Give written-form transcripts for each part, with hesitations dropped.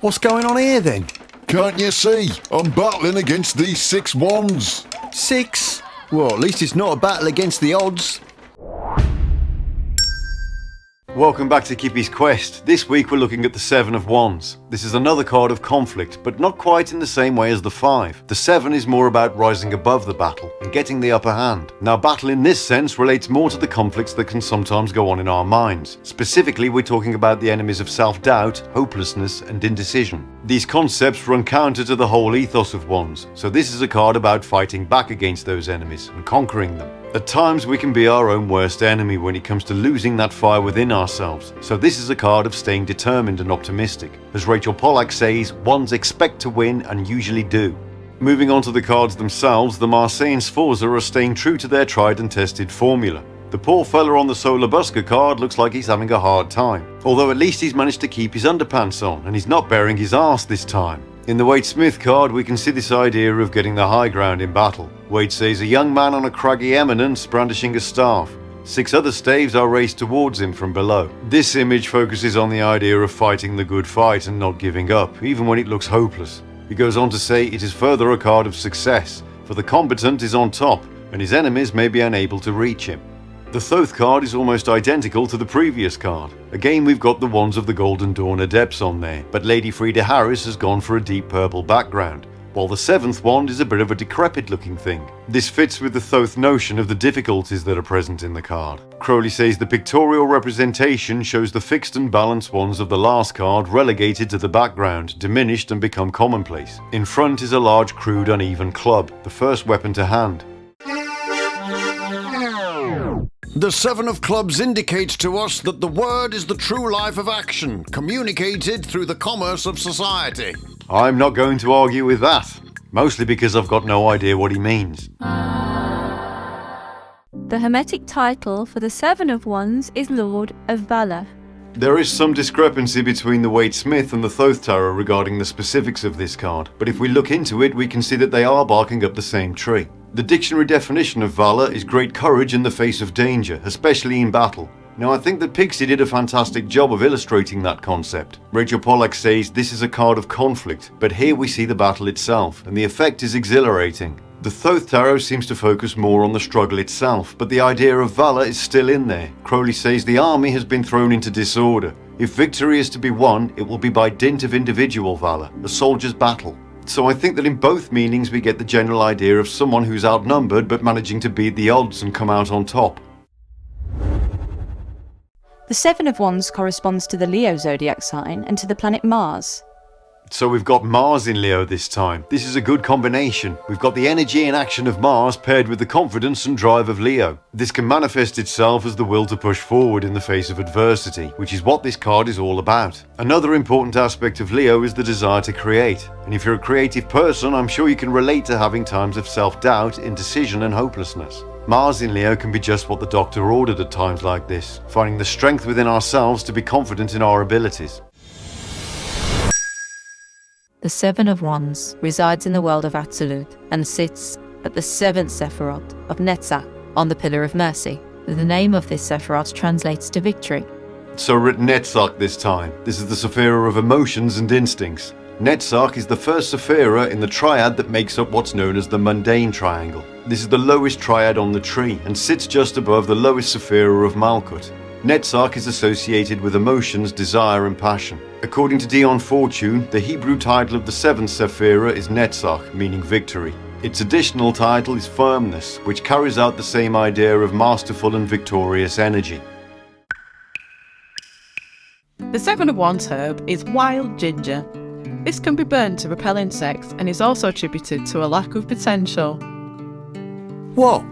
What's going on here then? Can't you see? I'm battling against these 6 wands. 6? Well, at least it's not a battle against the odds. Welcome back to Kippy's Quest. This week we're looking at the 7 of Wands. This is another card of conflict, but not quite in the same way as the 5. The 7 is more about rising above the battle and getting the upper hand. Now, battle in this sense relates more to the conflicts that can sometimes go on in our minds. Specifically, we're talking about the enemies of self-doubt, hopelessness, and indecision. These concepts run counter to the whole ethos of Wands, so this is a card about fighting back against those enemies and conquering them. At times we can be our own worst enemy when it comes to losing that fire within ourselves, so this is a card of staying determined and optimistic. As Rachel Pollack says, Wands expect to win and usually do. Moving on to the cards themselves, the Marseille Sforza are staying true to their tried and tested formula. The poor fella on the Solar Busker card looks like he's having a hard time, although at least he's managed to keep his underpants on and he's not bearing his arse this time. In the Wade Smith card, we can see this idea of getting the high ground in battle. Wade says a young man on a craggy eminence brandishing a staff. 6 other staves are raised towards him from below. This image focuses on the idea of fighting the good fight and not giving up, even when it looks hopeless. He goes on to say it is further a card of success, for the combatant is on top, and his enemies may be unable to reach him. The Thoth card is almost identical to the previous card. Again, we've got the Wands of the Golden Dawn Adepts on there, but Lady Frida Harris has gone for a deep purple background, while the 7th wand is a bit of a decrepit looking thing. This fits with the Thoth notion of the difficulties that are present in the card. Crowley says the pictorial representation shows the fixed and balanced wands of the last card relegated to the background, diminished and become commonplace. In front is a large, crude, uneven club, the first weapon to hand. The 7 of Clubs indicates to us that the word is the true life of action, communicated through the commerce of society. I'm not going to argue with that, mostly because I've got no idea what he means. The Hermetic title for the 7 of Wands is Lord of Valor. There is some discrepancy between the Wade Smith and the Thoth Tarot regarding the specifics of this card, but if we look into it, we can see that they are barking up the same tree. The dictionary definition of valor is great courage in the face of danger, especially in battle. Now, I think that Pixie did a fantastic job of illustrating that concept. Rachel Pollack says this is a card of conflict, but here we see the battle itself, and the effect is exhilarating. The Thoth Tarot seems to focus more on the struggle itself, but the idea of valor is still in there. Crowley says the army has been thrown into disorder. If victory is to be won, it will be by dint of individual valor, a soldier's battle. So I think that in both meanings we get the general idea of someone who's outnumbered but managing to beat the odds and come out on top. The 7 of Wands corresponds to the Leo zodiac sign and to the planet Mars. So we've got Mars in Leo this time. This is a good combination. We've got the energy and action of Mars paired with the confidence and drive of Leo. This can manifest itself as the will to push forward in the face of adversity, which is what this card is all about. Another important aspect of Leo is the desire to create. And if you're a creative person, I'm sure you can relate to having times of self-doubt, indecision and hopelessness. Mars in Leo can be just what the doctor ordered at times like this, finding the strength within ourselves to be confident in our abilities. The 7 of Wands resides in the world of Absolute and sits at the 7th Sephiroth of Netzach on the Pillar of Mercy. The name of this Sephiroth translates to victory. So written Netzach this time. This is the Sephira of emotions and instincts. Netzach is the first Sephira in the triad that makes up what's known as the mundane triangle. This is the lowest triad on the tree and sits just above the lowest Sephira of Malkut. Netzach is associated with emotions, desire and passion. According to Dion Fortune, the Hebrew title of the 7th Sephira is Netzach, meaning victory. Its additional title is Firmness, which carries out the same idea of masterful and victorious energy. The 7 of Wands herb is wild ginger. This can be burned to repel insects and is also attributed to a lack of potential. What?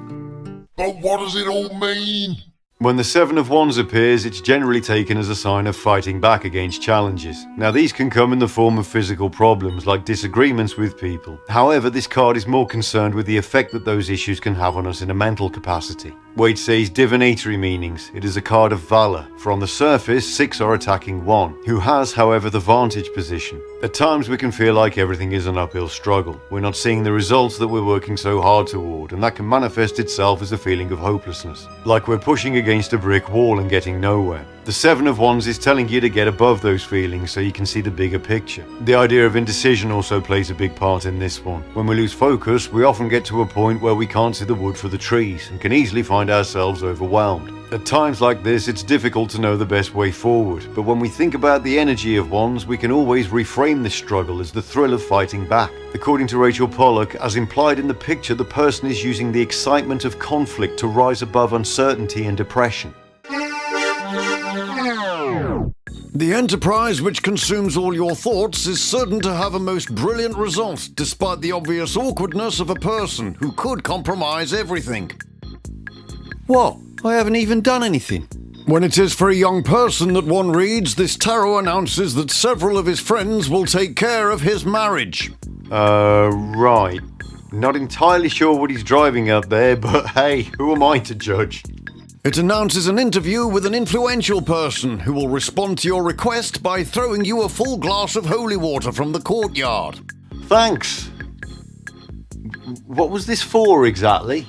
But what does it all mean? When the 7 of Wands appears, it's generally taken as a sign of fighting back against challenges. Now, these can come in the form of physical problems like disagreements with people. However, this card is more concerned with the effect that those issues can have on us in a mental capacity. Wade says divinatory meanings. It is a card of valor, for on the surface 6 are attacking 1, who has, however, the vantage position. At times we can feel like everything is an uphill struggle. We're not seeing the results that we're working so hard toward, and that can manifest itself as a feeling of hopelessness. Like we're pushing against a brick wall and getting nowhere. The Seven of Wands is telling you to get above those feelings so you can see the bigger picture. The idea of indecision also plays a big part in this one. When we lose focus, we often get to a point where we can't see the wood for the trees and can easily find ourselves overwhelmed. At times like this, it's difficult to know the best way forward, but when we think about the energy of Wands, we can always reframe this struggle as the thrill of fighting back. According to Rachel Pollack, as implied in the picture, the person is using the excitement of conflict to rise above uncertainty and depression. The enterprise which consumes all your thoughts is certain to have a most brilliant result, despite the obvious awkwardness of a person who could compromise everything. What? I haven't even done anything. When it is for a young person that one reads, this tarot announces that several of his friends will take care of his marriage. Right. Not entirely sure what he's driving at there, but hey, who am I to judge? It announces an interview with an influential person who will respond to your request by throwing you a full glass of holy water from the courtyard. Thanks. What was this for exactly?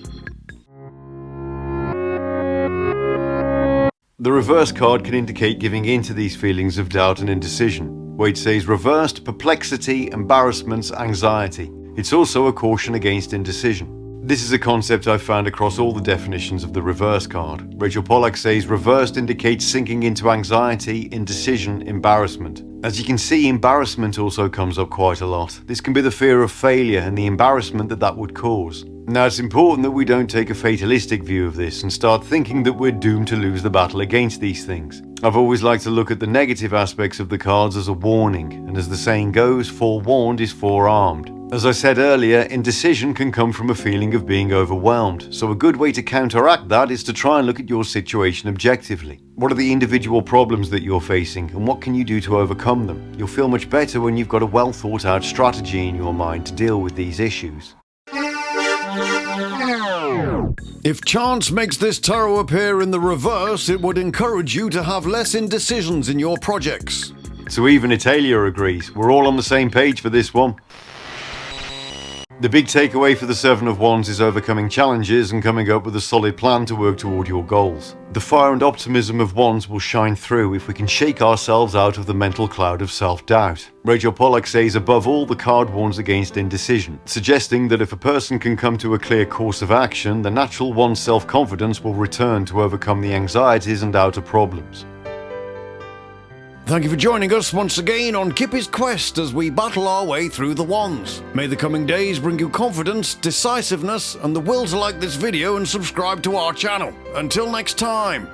The reverse card can indicate giving in to these feelings of doubt and indecision, where it says reversed, perplexity, embarrassments, anxiety. It's also a caution against indecision. This is a concept I've found across all the definitions of the reverse card. Rachel Pollack says reversed indicates sinking into anxiety, indecision, embarrassment. As you can see, embarrassment also comes up quite a lot. This can be the fear of failure and the embarrassment that would cause. Now, it's important that we don't take a fatalistic view of this and start thinking that we're doomed to lose the battle against these things. I've always liked to look at the negative aspects of the cards as a warning, and as the saying goes, forewarned is forearmed. As I said earlier, indecision can come from a feeling of being overwhelmed, so a good way to counteract that is to try and look at your situation objectively. What are the individual problems that you're facing, and what can you do to overcome them? You'll feel much better when you've got a well thought out strategy in your mind to deal with these issues. If chance makes this tarot appear in the reverse, it would encourage you to have less indecisions in your projects. So even Italia agrees. We're all on the same page for this one. The big takeaway for the Seven of Wands is overcoming challenges and coming up with a solid plan to work toward your goals. The fire and optimism of Wands will shine through if we can shake ourselves out of the mental cloud of self-doubt. Rachel Pollack says above all the card warns against indecision, suggesting that if a person can come to a clear course of action, the natural one's self-confidence will return to overcome the anxieties and outer problems. Thank you for joining us once again on Kippy's quest as we battle our way through the wands. May the coming days bring you confidence, decisiveness, and the will to like this video and subscribe to our channel. Until next time.